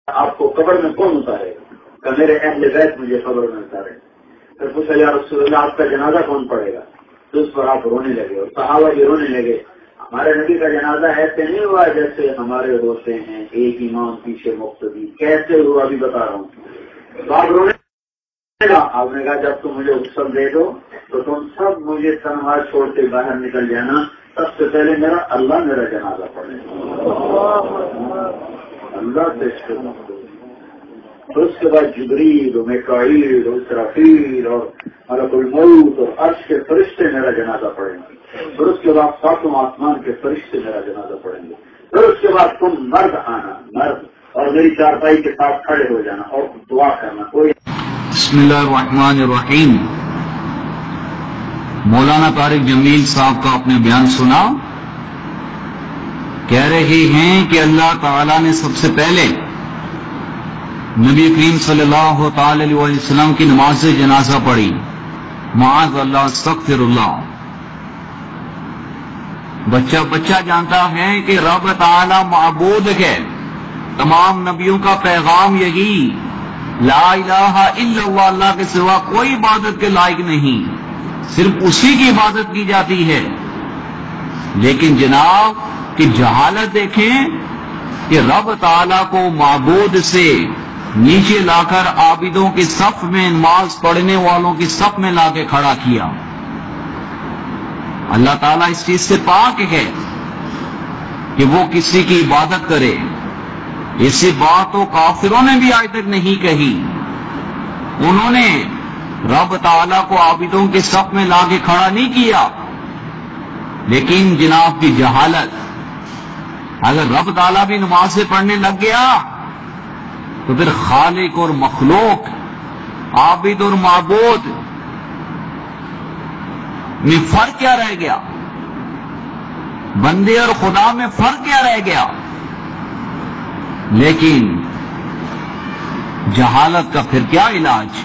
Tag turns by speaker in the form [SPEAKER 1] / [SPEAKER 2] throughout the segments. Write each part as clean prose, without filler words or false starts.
[SPEAKER 1] آپ کو قبر میں کون اتارے گا؟ کہ میرے اہل بیت مجھے قبر میں اتارے. پھر پوچھا یا رسول اللہ آپ کا جنازہ کون پڑے گا؟ تو اس پر آپ رونے لگے اور صحابہ بھی رونے لگے. ہمارے نبی کا جنازہ ایسے نہیں ہوا جیسے ہمارے ہوتے ہیں ایک امام پیچھے مقتدی. کیسے ہوا ابھی بتا رہا ہوں. تو آپ رونے لگا. آپ نے کہا جب تم مجھے غسل دے دو تو تم سب مجھے تنہا چھوڑ کے باہر نکل جانا. سب سے پہلے اللہ میرا جنازہ پڑھے. اللہ سے پھر اس کے بعد جبریل و میکائیل و اسرافیل اور ملک الموت اور عرش کے فرشتے میرا جنازہ پڑھیں گے. پھر اس کے بعد ساتوں آسمان کے فرشتے میرا جنازہ پڑھیں گے. پھر اس کے بعد تم مرد آنا مرد اور میری چارپائی کے ساتھ کھڑے ہو جانا اور دعا کرنا. کوئی
[SPEAKER 2] بسم اللہ الرحمن الرحیم. مولانا طارق جمیل صاحب کا اپنے بیان سنا. کہہ رہے ہیں کہ اللہ تعالیٰ نے سب سے پہلے نبی کریم صلی اللہ تعالی علیہ وسلم کی نماز جنازہ پڑھی. معاذ اللہ استغفر اللہ. بچہ جانتا ہے کہ رب تعالی معبود ہے. تمام نبیوں کا پیغام یہی لا الہ الا اللہ. اللہ کے سوا کوئی عبادت کے لائق نہیں. صرف اسی کی عبادت کی جاتی ہے. لیکن جناب کی جہالت دیکھیں کہ رب تعالیٰ کو معبود سے نیچے لا کر عابدوں کی صف میں نماز پڑھنے والوں کی صف میں لا کے کھڑا کیا. اللہ تعالیٰ اس چیز سے پاک ہے کہ وہ کسی کی عبادت کرے. اسی بات تو کافروں نے بھی آج تک نہیں کہی. انہوں نے رب تعالیٰ کو عابدوں کے صف میں لا کے کھڑا نہیں کیا. لیکن جناب کی جہالت، اگر رب تعالیٰ بھی نمازیں پڑھنے لگ گیا تو پھر خالق اور مخلوق، عابد اور معبود میں فرق کیا رہ گیا؟ بندے اور خدا میں فرق کیا رہ گیا؟ لیکن جہالت کا پھر کیا علاج؟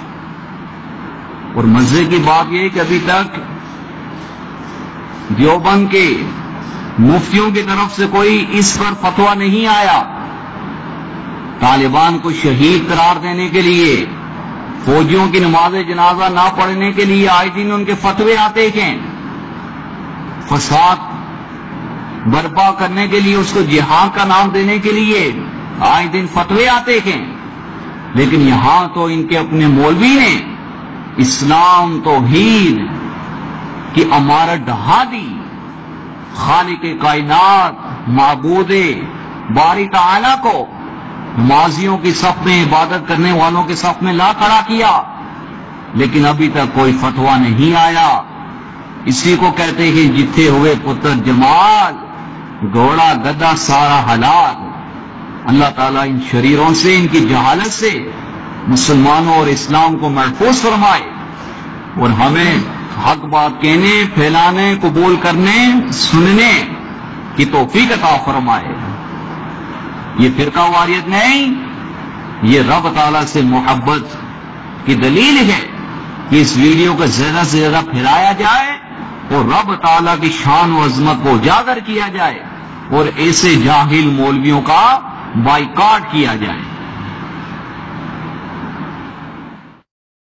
[SPEAKER 2] اور مزے کی بات یہ کہ ابھی تک دیوبند کے مفتیوں کی طرف سے کوئی اس پر فتویٰ نہیں آیا. طالبان کو شہید قرار دینے کے لیے، فوجیوں کی نماز جنازہ نہ پڑھنے کے لیے آئے دن ان کے فتوے آتے ہیں. فساد برپا کرنے کے لیے، اس کو جہاد کا نام دینے کے لیے آئے دن فتوے آتے ہیں. لیکن یہاں تو ان کے اپنے مولوی نے اسلام توحید کی عمارت ڈھا دی. خالق کائنات معبود باری تعالیٰ کو نمازیوں کی صف میں، عبادت کرنے والوں کے صف میں لا کھڑا کیا. لیکن ابھی تک کوئی فتویٰ نہیں آیا. اسی کو کہتے ہیں جتھے ہوئے پتر جمال، گھوڑا گدا سارا حلال. اللہ تعالیٰ ان شریروں سے، ان کی جہالت سے مسلمانوں اور اسلام کو محفوظ فرمائے اور ہمیں حق بات کہنے، پھیلانے، قبول کرنے، سننے کی توفیق عطا فرمائے. یہ فرقہ واریت نہیں، یہ رب تعالیٰ سے محبت کی دلیل ہے کہ اس ویڈیو کو زیادہ سے زیادہ پھیلایا جائے اور رب تعالیٰ کی شان و عظمت کو اجاگر کیا جائے اور ایسے جاہل مولویوں کا بائیکاٹ کیا جائے.